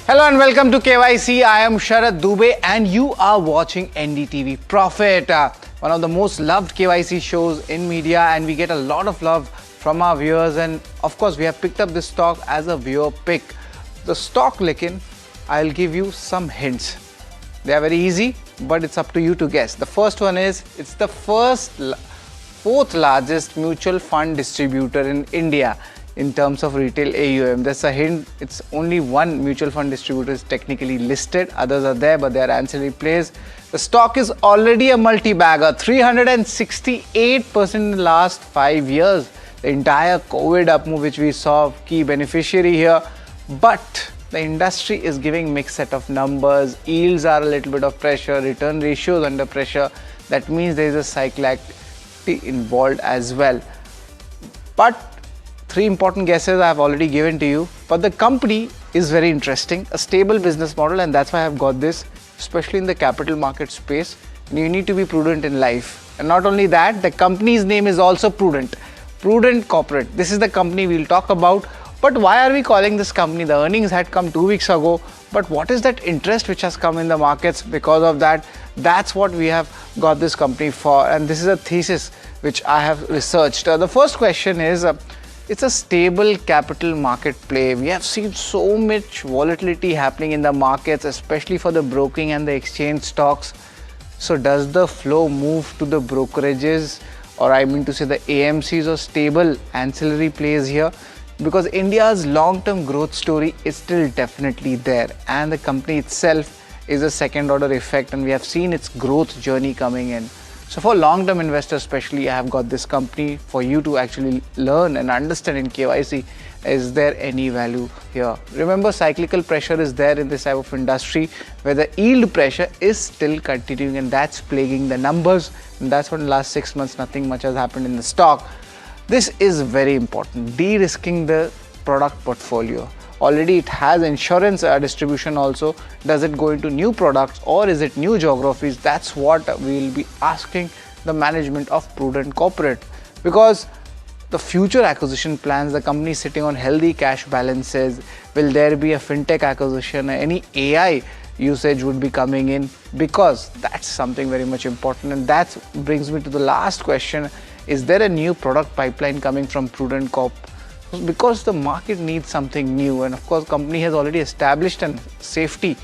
Hello and welcome to KYC. I am Sharad Dubey and you are watching NDTV Profit, one of the most loved KYC shows in media, and we get a lot of love from our viewers, and of course we have picked up this stock as a viewer pick. The stock lekin, I'll give you some hints. They are very easy, but it's up to you to guess. The first one is, it's the fourth largest mutual fund distributor in India in terms of retail AUM. That's a hint. It's only one mutual fund distributor is technically listed. Others are there, but they are ancillary plays. The stock is already a multi-bagger, 368% in the last 5 years. The entire COVID up move which we saw, key beneficiary here. But the industry is giving mixed set of numbers. Yields are a little bit of pressure, return ratios under pressure. That means there is a cyclicality involved as well. But three important guesses I have already given to you, but the company is very interesting, a stable business model, and that's why I have got this, especially in the capital market space. And you need to be prudent in life. And not only that, the company's name is also Prudent. Prudent Corporate. This is the company we'll talk about. But why are we calling this company? The earnings had come 2 weeks ago, but what is that interest which has come in the markets because of that? That's what we have got this company for, and this is a thesis which I have researched. The first question is, it's a stable capital market play. We have seen so much volatility happening in the markets, especially for the broking and the exchange stocks. So does the flow move to the brokerages, or I mean to say the AMCs, or stable ancillary plays here? Because India's long-term growth story is still definitely there, and the company itself is a second-order effect, and we have seen its growth journey coming in. So for long-term investors especially, I have got this company for you to actually learn and understand in KYC. Is there any value here? Remember, cyclical pressure is there in this type of industry where the yield pressure is still continuing, and that's plaguing the numbers. And that's what in the last 6 months, nothing much has happened in the stock. This is very important, de-risking the product portfolio. Already it has insurance distribution also. Does it go into new products or is it new geographies? That's what we will be asking the management of Prudent Corporate, because the future acquisition plans, the company is sitting on healthy cash balances. Will there be a fintech acquisition? Any AI usage would be coming in, because that's something very much important. And that brings me to the last question. Is there a new product pipeline coming from Prudent Corp? Because the market needs something new, and of course company has already established a safety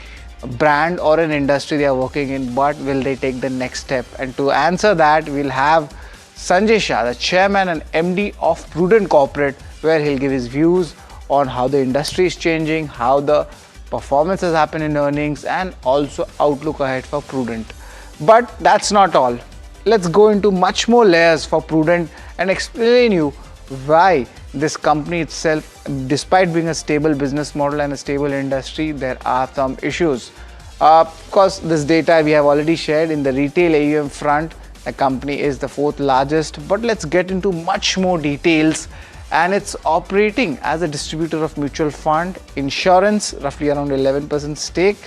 brand or an industry they are working in, but will they take the next step? And to answer that, we'll have Sanjay Shah, the chairman and MD of Prudent Corporate, where he'll give his views on how the industry is changing, how the performance has happened in earnings, and also outlook ahead for Prudent. But that's not all. Let's go into much more layers for Prudent and explain you why this company itself, despite being a stable business model and a stable industry, there are some issues. Of course, this data we have already shared. In the retail AUM front, the company is the fourth largest, but let's get into much more details. And it's operating as a distributor of mutual fund, insurance, roughly around 11% stake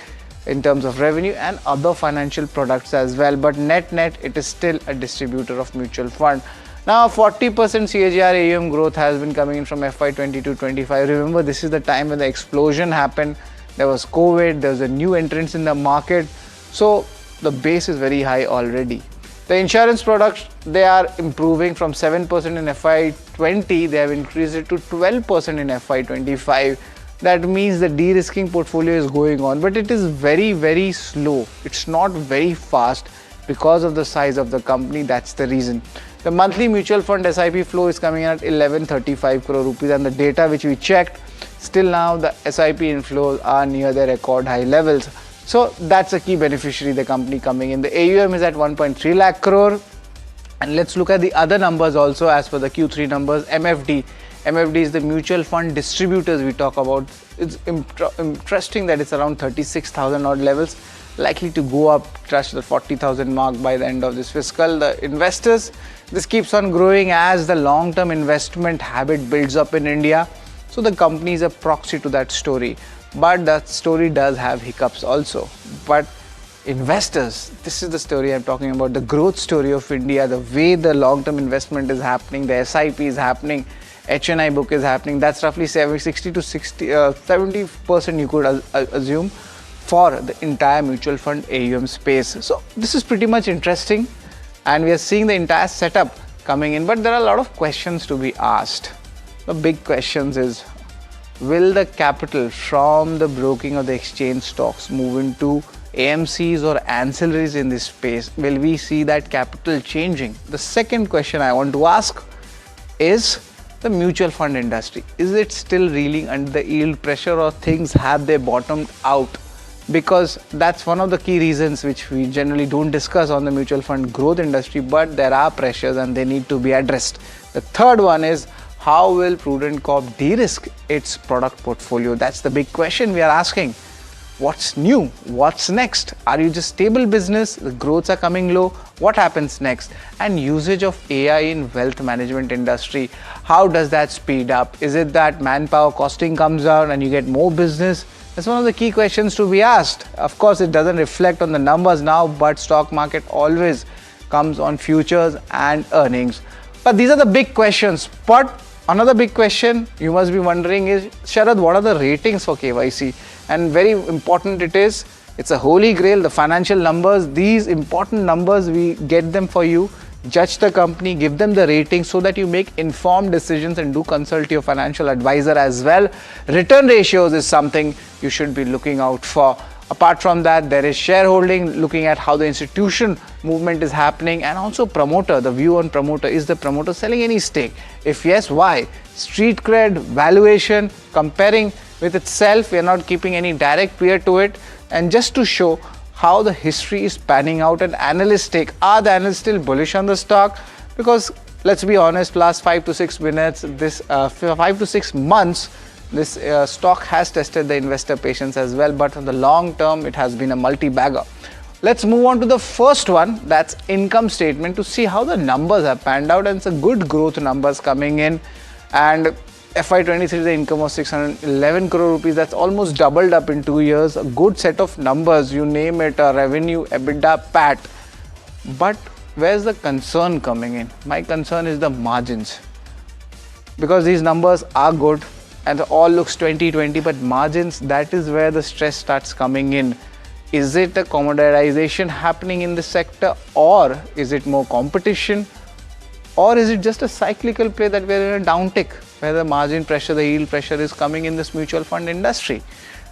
in terms of revenue, and other financial products as well. But net, it is still a distributor of mutual fund. Now, 40% CAGR AUM growth has been coming in from FY20 to 25. Remember, this is the time when the explosion happened. There was COVID, there was a new entrance in the market. So the base is very high already. The insurance products, they are improving from 7% in FY20. They have increased it to 12% in FY25. That means the de-risking portfolio is going on, but it is very, very slow. It's not very fast because of the size of the company. That's the reason. The monthly mutual fund SIP flow is coming in at 1135 crore rupees, and the data which we checked, still now the SIP inflows are near their record high levels. So that's a key beneficiary, the company coming in. The AUM is at 1.3 lakh crore. And let's look at the other numbers also as per the Q3 numbers. MFD is the mutual fund distributors we talk about. It's interesting that it's around 36,000 odd levels, likely to go up, touch the 40,000 mark by the end of this fiscal. The investors, this keeps on growing as the long-term investment habit builds up in India. So the company is a proxy to that story. But that story does have hiccups also. But investors, this is the story I'm talking about, the growth story of India, the way the long-term investment is happening, the SIP is happening. HNI book is happening. That's roughly 60 to 70% you could assume for the entire mutual fund AUM space. So this is pretty much interesting, and we are seeing the entire setup coming in, but there are a lot of questions to be asked. The big questions is, will the capital from the broking of the exchange stocks move into AMCs or ancillaries in this space? Will we see that capital changing? The second question I want to ask is the mutual fund industry. Is it still reeling under the yield pressure, or things have they bottomed out? Because that's one of the key reasons which we generally don't discuss on the mutual fund growth industry, but there are pressures and they need to be addressed. The third one is, how will Prudent Corp de-risk its product portfolio? That's the big question we are asking. What's new? What's next? Are you just stable business? The growths are coming low. What happens next? And usage of AI in wealth management industry. How does that speed up? Is it that manpower costing comes down and you get more business? That's one of the key questions to be asked. Of course, it doesn't reflect on the numbers now, but stock market always comes on futures and earnings. But these are the big questions. But another big question you must be wondering is, Sharad, what are the ratings for KYC? And very important it is, it's a holy grail, the financial numbers. These important numbers, we get them for you, judge the company, give them the rating so that you make informed decisions, and do consult your financial advisor as well. Return ratios is something you should be looking out for. Apart from that, there is shareholding, looking at how the institution movement is happening, and also promoter, the view on promoter. Is the promoter selling any stake? If yes, why? Street cred, valuation, comparing with itself. We are not keeping any direct peer to it. And just to show how the history is panning out, an analyst take. Are the analysts still bullish on the stock? Because let's be honest, last 5 to 6 minutes, 5 to 6 months, this stock has tested the investor patience as well, but on the long term, it has been a multi-bagger. Let's move on to the first one, that's income statement, to see how the numbers have panned out, and it's a good growth numbers coming in. And FY23, the income was 611 crore rupees. That's almost doubled up in 2 years. A good set of numbers, you name it, revenue, EBITDA, PAT. But where's the concern coming in? My concern is the margins. Because these numbers are good and all looks 2020, but margins, that is where the stress starts coming in. Is it a commoditization happening in the sector, or is it more competition, or is it just a cyclical play that we're in a downtick where the margin pressure, the yield pressure is coming in this mutual fund industry?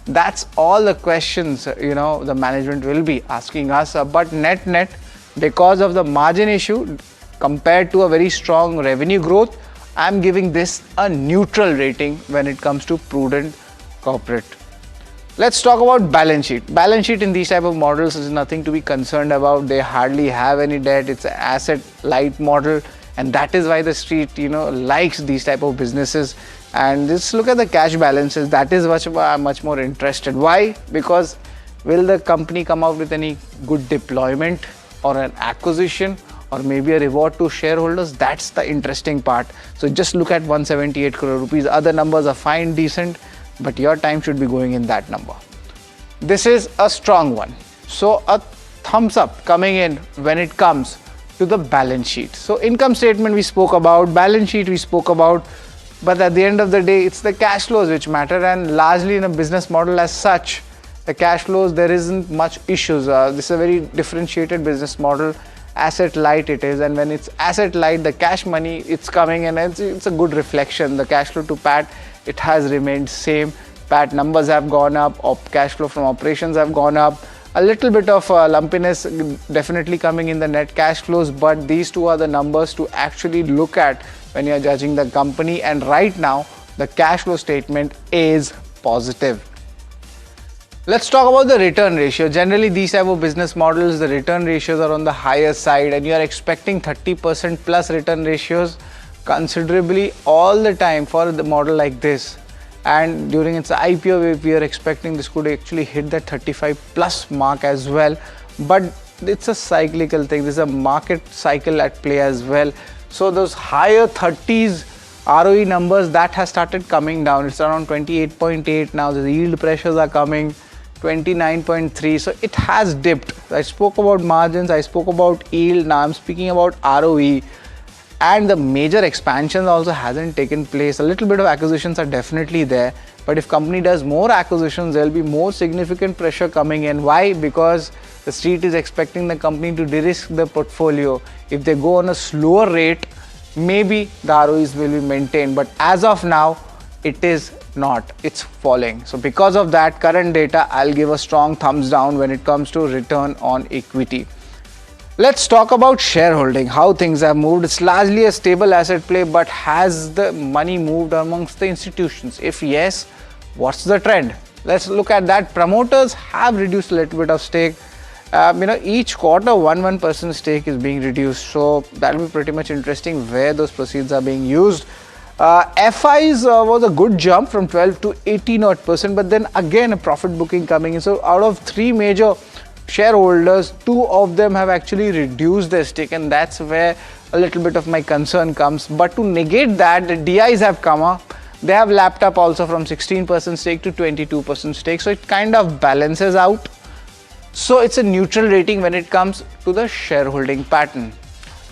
That's all the questions, the management will be asking us. But net, because of the margin issue compared to a very strong revenue growth, I'm giving this a neutral rating when it comes to Prudent Corporate. Let's talk about balance sheet. Balance sheet in these type of models is nothing to be concerned about. They hardly have any debt. It's an asset light model, and that is why the street likes these type of businesses. And just look at the cash balances. That is I'm much more interested. Why? Because will the company come out with any good deployment or an acquisition, or maybe a reward to shareholders? That's the interesting part. So just look at 178 crore rupees. Other numbers are fine, decent, but your time should be going in that number. This is a strong one. So a thumbs up coming in when it comes to the balance sheet. So income statement we spoke about, balance sheet we spoke about, but at the end of the day, it's the cash flows which matter, and largely in a business model as such, the cash flows, there isn't much issues. This is a very differentiated business model. Asset light it is, and when it's asset light, the cash money, it's coming in, and it's a good reflection. The cash flow to PAT, it has remained same. PAT numbers have gone up, cash flow from operations have gone up. A little bit of lumpiness definitely coming in the net cash flows, but these two are the numbers to actually look at when you're judging the company. And right now, the cash flow statement is positive. Let's talk about the return ratio. Generally, these type of business models, the return ratios are on the higher side, and you are expecting 30% plus return ratios considerably all the time for the model like this. And during its IPO, we are expecting this could actually hit that 35 plus mark as well. But it's a cyclical thing. There's a market cycle at play as well. So those higher 30s ROE numbers, that has started coming down. It's around 28.8 now. The yield pressures are coming. 29.3, so it has dipped. I spoke about margins, I spoke about yield, now I'm speaking about ROE. and the major expansions also hasn't taken place. A little bit of acquisitions are definitely there, but if company does more acquisitions, there will be more significant pressure coming in. Why? Because the street is expecting the company to de-risk the portfolio. If they go on a slower rate, maybe the ROEs will be maintained, but as of now it is not, it's falling. So because of that, current data, I'll give a strong thumbs down when it comes to return on equity. Let's talk about shareholding, how things have moved. It's largely a stable asset play, but has the money moved amongst the institutions? If yes, what's the trend? Let's look at that. Promoters have reduced a little bit of stake. Each quarter 1% stake is being reduced, so that will be pretty much interesting where those proceeds are being used. FIs was a good jump from 12 to 18%, but then again a profit booking coming in. So out of 3 major shareholders, 2 of them have actually reduced their stake, and that's where a little bit of my concern comes. But to negate that, the DIs have come up. They have lapped up also from 16% stake to 22% stake, so it kind of balances out. So it's a neutral rating when it comes to the shareholding pattern.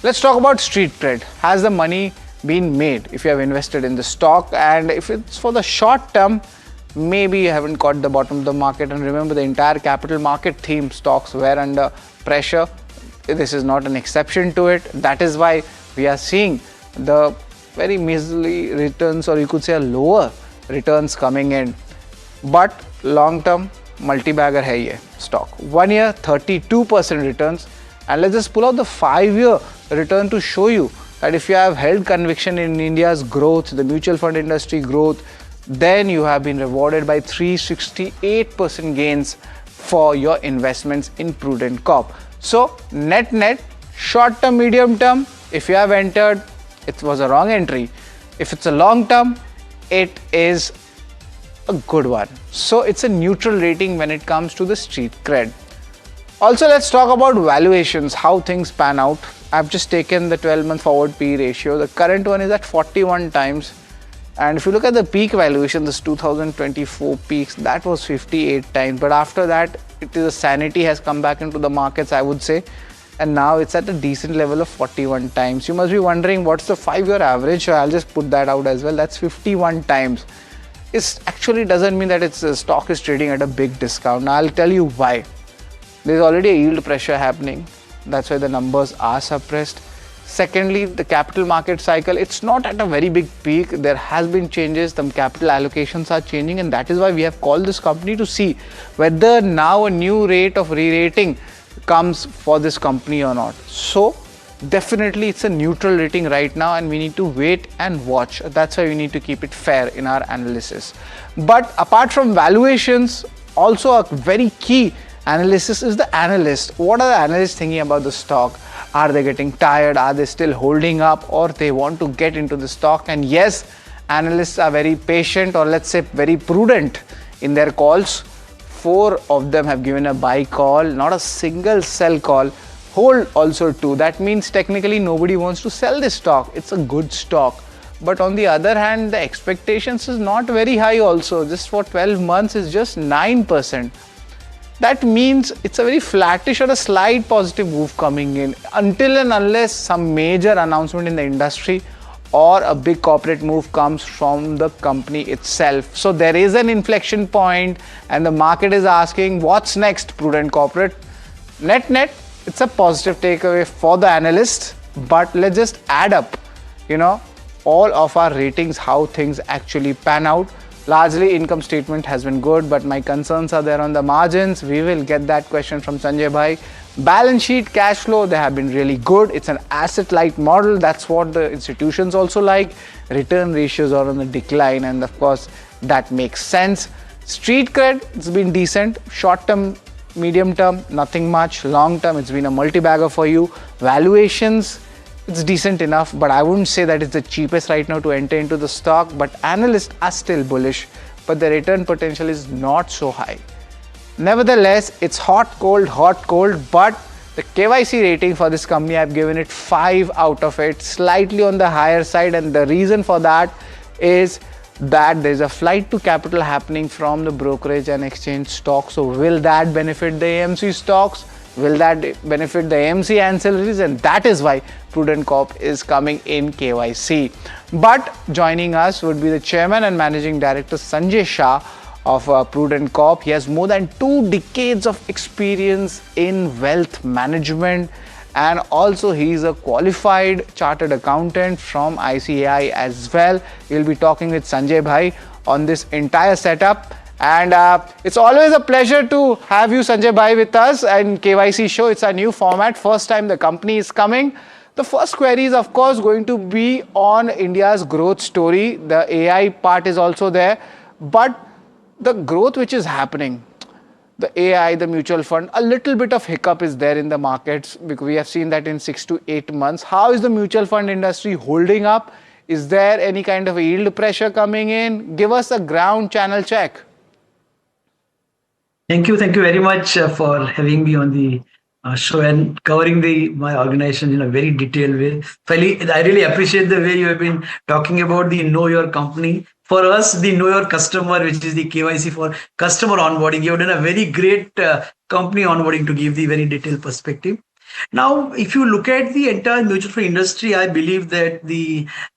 Let's talk about street cred. Has the money been made if you have invested in the stock? And if it's for the short term, maybe you haven't caught the bottom of the market. And remember, the entire capital market theme stocks were under pressure. This is not an exception to it. That is why we are seeing the very measly returns, or you could say lower returns coming in. But long term, multi-bagger hai ye stock. 1 year 32% returns, and let's just pull out the 5-year return to show you that if you have held conviction in India's growth, the mutual fund industry growth, then you have been rewarded by 368% gains for your investments in Prudent Corp. So net short term, medium term, if you have entered, it was a wrong entry. If it's a long term, it is a good one. So it's a neutral rating when it comes to the street cred. Also, let's talk about valuations, how things pan out. I've just taken the 12-month forward PE ratio. The current one is at 41 times. And if you look at the peak valuation, this 2024 peaks, that was 58 times. But after that, it is a sanity has come back into the markets, I would say. And now it's at a decent level of 41 times. You must be wondering what's the 5-year average. So I'll just put that out as well. That's 51 times. It actually doesn't mean that its stock is trading at a big discount. Now I'll tell you why. There's already a yield pressure happening. That's why the numbers are suppressed. Secondly, the capital market cycle, it's not at a very big peak. There has been changes. The capital allocations are changing, and that is why we have called this company to see whether now a new rate of re-rating comes for this company or not. So definitely it's a neutral rating right now, and we need to wait and watch. That's why we need to keep it fair in our analysis. But apart from valuations, also a very key analysis is the analyst. What are the analysts thinking about the stock? Are they getting tired? Are they still holding up, or they want to get into the stock? And yes, analysts are very patient, or let's say very prudent in their calls. 4 of them have given a buy call, not a single sell call. Hold also 2. That means technically nobody wants to sell this stock. It's a good stock. But on the other hand, the expectations is not very high also. Just for 12 months is just 9%. That means it's a very flattish or a slight positive move coming in, until and unless some major announcement in the industry or a big corporate move comes from the company itself. So there is an inflection point, and the market is asking what's next, Prudent Corporate. Net, it's a positive takeaway for the analyst, but let's just add up, all of our ratings, how things actually pan out. Largely income statement has been good, but my concerns are there on the margins. We will get that question from Sanjay Bhai. Balance sheet, cash flow, they have been really good. It's an asset light model. That's what the institutions also like. Return ratios are on the decline, and of course that makes sense. Street cred, it's been decent. Short term, medium term, nothing much. Long term, it's been a multi-bagger for you. Valuations, it's decent enough, but I wouldn't say that it's the cheapest right now to enter into the stock. But analysts are still bullish, but the return potential is not so high. Nevertheless, it's hot, cold, but the KYC rating for this company, I've given it 5 out of it, slightly on the higher side. And the reason for that is that there's a flight to capital happening from the brokerage and exchange stocks. So will that benefit the AMC stocks? Will that benefit the AMC ancillaries? And that is why Prudent Corp is coming in KYC. But joining us would be the Chairman and Managing Director Sanjay Shah of Prudent Corp. He has more than 2 decades of experience in wealth management, and also he is a qualified chartered accountant from ICAI as well. We'll be talking with Sanjay Bhai on this entire setup. And it's always a pleasure to have you, Sanjay Bhai, with us in KYC show. It's a new format. First time the company is coming. The first query is, of course, going to be on India's growth story. The AI part is also there. But the growth which is happening, the AI, the mutual fund, a little bit of hiccup is there in the markets, because we have seen that in 6 to 8 months. How is the mutual fund industry holding up? Is there any kind of yield pressure coming in? Give us a ground channel check. Thank you very much for having me on the show and covering my organization in a very detailed way. I really appreciate the way you have been talking about the know your company. For us, the know your customer, which is the KYC for customer onboarding. You have done a very great company onboarding to give the very detailed perspective. Now, if you look at the entire mutual fund industry, I believe that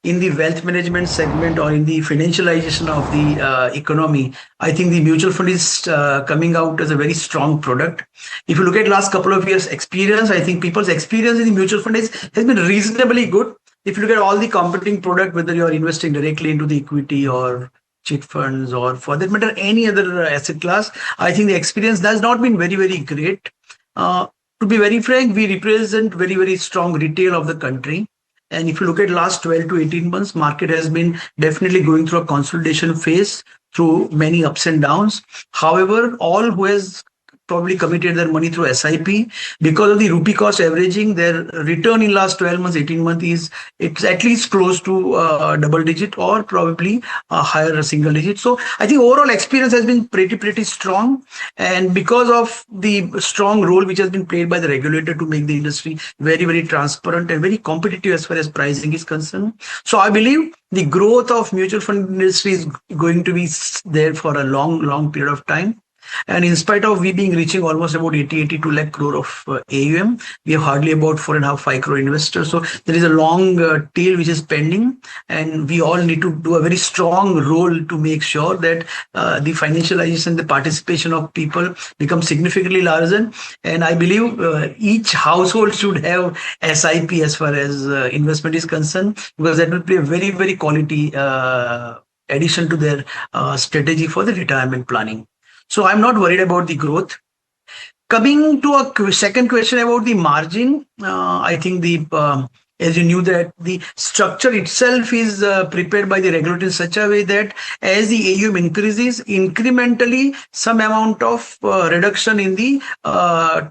in the wealth management segment or in the financialization of the economy, I think the mutual fund is coming out as a very strong product. If you look at last couple of years experience, I think people's experience in the mutual fund has been reasonably good. If you look at all the competing product, whether you're investing directly into the equity or chit funds or for that matter, any other asset class, I think the experience has not been very, very great. To be very frank, we represent very, very strong retail of the country. And if you look at last 12 to 18 months, market has been definitely going through a consolidation phase through many ups and downs. However, all who has probably committed their money through SIP, because of the rupee cost averaging, their return in last 12 months, 18 months it's at least close to double digit or probably a higher single digit. So I think overall experience has been pretty strong. And because of the strong role which has been played by the regulator to make the industry very, very transparent and very competitive as far as pricing is concerned. So I believe the growth of mutual fund industry is going to be there for a long period of time. And in spite of we being reaching almost about 82 lakh crore of AUM, we have hardly about 4.5 crore investors. So there is a long tail which is pending, and we all need to do a very strong role to make sure that the financialization, the participation of people become significantly larger. And I believe each household should have SIP as far as investment is concerned, because that will play a very, very quality addition to their strategy for the retirement planning. So I'm not worried about the growth. Coming to a second question about the margin, I think as you knew that the structure itself is prepared by the regulator in such a way that as the AUM increases, incrementally some amount of reduction in the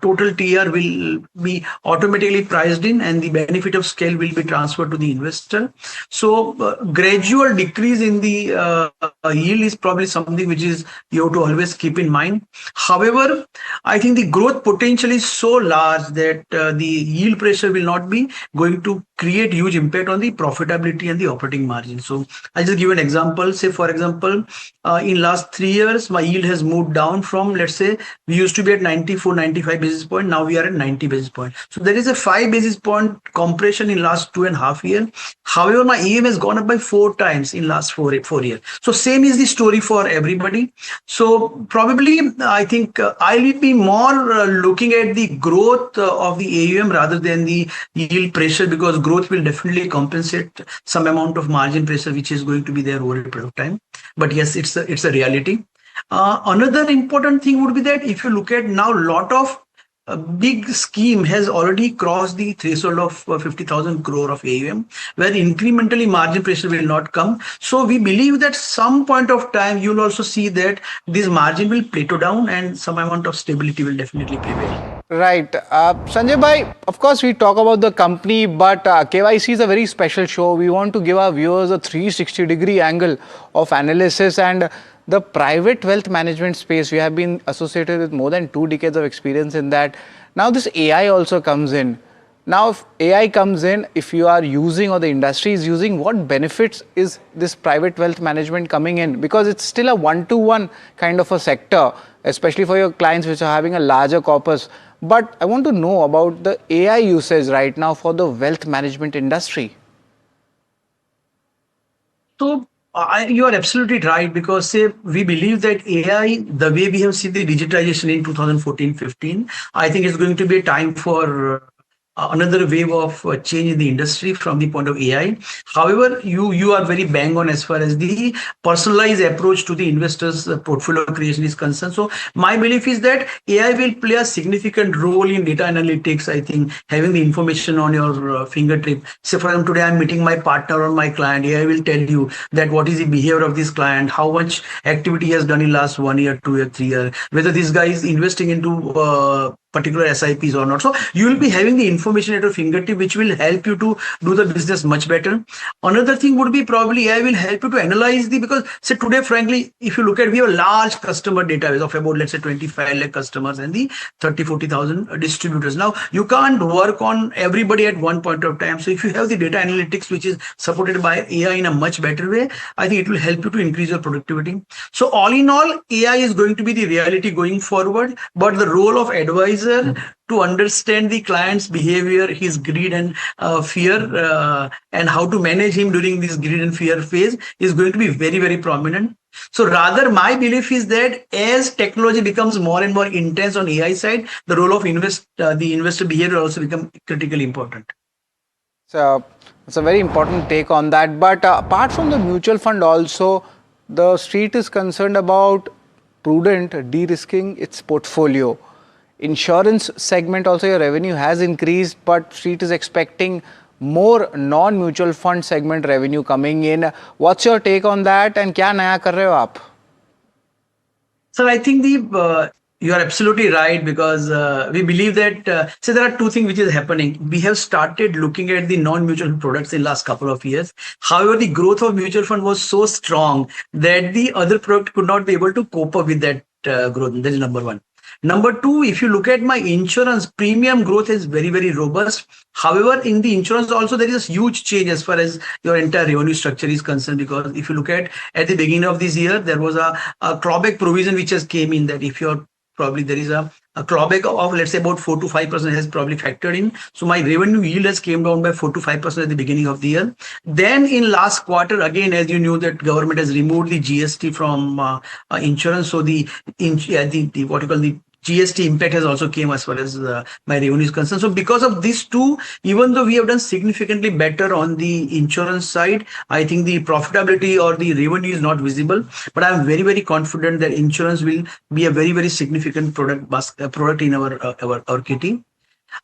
total TR will be automatically priced in, and the benefit of scale will be transferred to the investor. So gradual decrease in the yield is probably something which is you have to always keep in mind. However, I think the growth potential is so large that the yield pressure will not be going to create huge impact on the profitability and the operating margin. So I'll just give an example. Say, for example, in last 3 years, my yield has moved down from, let's say, we used to be at 94, 95 basis point. Now we are at 90 basis point. So there is a 5 basis point compression in last 2.5 years. However, my AUM has gone up by 4 times in last 4 years. So same is the story for everybody. So probably I think I will be more looking at the growth of the AUM rather than the yield pressure, because growth will definitely compensate some amount of margin pressure which is going to be there over a period of time. But yes, it's a reality. Another important thing would be that if you look at now, lot of a big scheme has already crossed the threshold of 50,000 crore of AUM, where incrementally margin pressure will not come. So we believe that some point of time you will also see that this margin will plateau down and some amount of stability will definitely prevail. Right. Sanjay Bhai, of course, we talk about the company, but KYC is a very special show. We want to give our viewers a 360-degree angle of analysis, and the private wealth management space, we have been associated with more than 2 decades of experience in that. Now this AI also comes in. Now if AI comes in, if you are using or the industry is using, what benefits is this private wealth management coming in? Because it's still a one-to-one kind of a sector, especially for your clients which are having a larger corpus. But I want to know about the AI usage right now for the wealth management industry. So you are absolutely right, because say we believe that AI, the way we have seen the digitization in 2014-15, I think it's going to be a time for another wave of change in the industry from the point of AI. However, you are very bang on as far as the personalized approach to the investors' portfolio creation is concerned. So my belief is that AI will play a significant role in data analytics. I think having the information on your fingertip. Say for example, today I'm meeting my partner or my client. AI will tell you that what is the behavior of this client, how much activity he has done in last 1 year, 2 year, 3 year, whether this guy is investing into particular SIPs or not. So you will be having the information at your fingertip, which will help you to do the business much better. Another thing would be probably AI will help you to analyze the, because say today, frankly, if you look at, we have a large customer database of about, let's say, 25 lakh customers and the 30-40,000 distributors. Now you can't work on everybody at one point of time. So if you have the data analytics, which is supported by AI in a much better way, I think it will help you to increase your productivity. So all in all, AI is going to be the reality going forward, but the role of advisor to understand the client's behavior, his greed and fear, and how to manage him during this greed and fear phase is going to be very, very prominent. So rather, my belief is that as technology becomes more and more intense on AI side, the role of the investor behavior also become critically important. So it's a very important take on that. But apart from the mutual fund also, the street is concerned about Prudent de-risking its portfolio. Insurance segment also, your revenue has increased, but street is expecting more non-mutual fund segment revenue coming in. What's your take on that, and क्या नया कर रहे हो आप? So I think the you are absolutely right, because we believe that so there are two things which is happening. We have started looking at the non-mutual fund products in last couple of years. However, the growth of mutual fund was so strong that the other product could not be able to cope up with that growth. That is number one. Number two, if you look at my insurance, premium growth is very, very robust. However, in the insurance also, there is a huge change as far as your entire revenue structure is concerned, because if you look at the beginning of this year, there was a clawback provision which has came in, that if you're probably there is a clawback of, let's say, about 4 to 5% has probably factored in. So my revenue yield has came down by 4 to 5% at the beginning of the year. Then in last quarter, again, as you knew, that government has removed the GST from insurance. So the what you call the GST impact has also came as far as my revenue is concerned. So because of these two, even though we have done significantly better on the insurance side, I think the profitability or the revenue is not visible. But I'm very, very confident that insurance will be a very, very significant product in our kitty.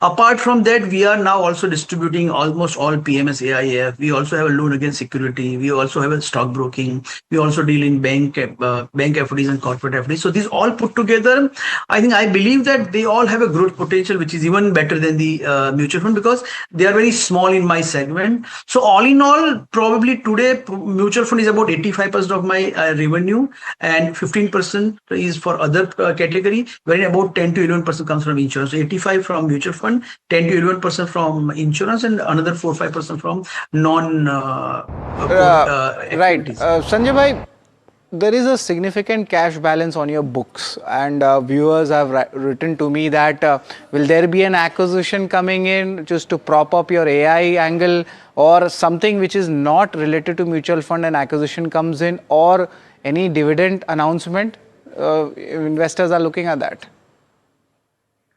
Apart from that, we are now also distributing almost all PMS AIF. We also have a loan against security. We also have a stock broking. We also deal in bank FDs and corporate FDs. So these all put together, I believe that they all have a growth potential, which is even better than the mutual fund, because they are very small in my segment. So all in all, probably today mutual fund is about 85% of my revenue, and 15% is for other category, wherein about 10 to 11% comes from insurance. So 85 from mutual fund, 10 to 11% from insurance, and another 4-5% from non Right. activities. Sanjay bhai, there is a significant cash balance on your books, and viewers have written to me that will there be an acquisition coming in just to prop up your AI angle, or something which is not related to mutual fund and acquisition comes in, or any dividend announcement? Investors are looking at that.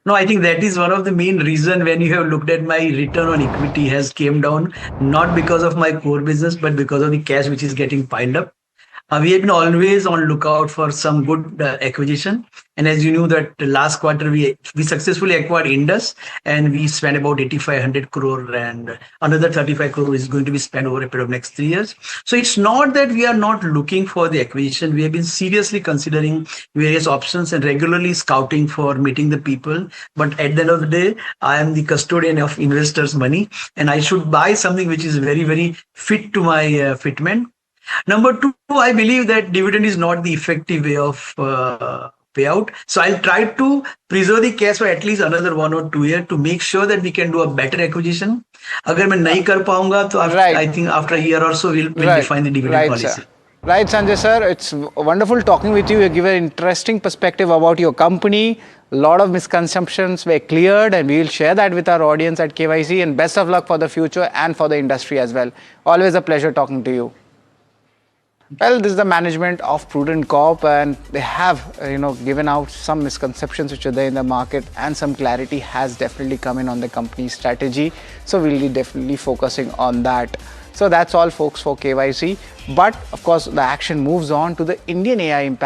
No, I think that is one of the main reason when you have looked at my return on equity has came down, not because of my core business, but because of the cash which is getting piled up. We have been always on lookout for some good acquisition, and as you know that last quarter we successfully acquired Indus, and we spent about 8,500 crore, and another 35 crore is going to be spent over a period of next 3 years. So it's not that we are not looking for the acquisition. We have been seriously considering various options and regularly scouting for meeting the people. But at the end of the day, I am the custodian of investors' money, and I should buy something which is very, very fit to my fitment. Number two, I believe that dividend is not the effective way of payout. So I'll try to preserve the cash for at least another 1 or 2 years to make sure that we can do a better acquisition. अगर मैं नहीं कर पाऊंगा तो Right. I think after a year or so we'll define the dividend Right, sir. policy. Right, Sanjay sir, it's wonderful talking with you. You give an interesting perspective about your company. A lot of misconceptions were cleared, and we will share that with our audience at KYC. And best of luck for the future and for the industry as well. Always a pleasure talking to you. Well, this is the management of Prudent Corp, and they have, given out some misconceptions which are there in the market, and some clarity has definitely come in on the company's strategy. So we'll be definitely focusing on that. So that's all, folks, for KYC. But of course, the action moves on to the Indian AI impact.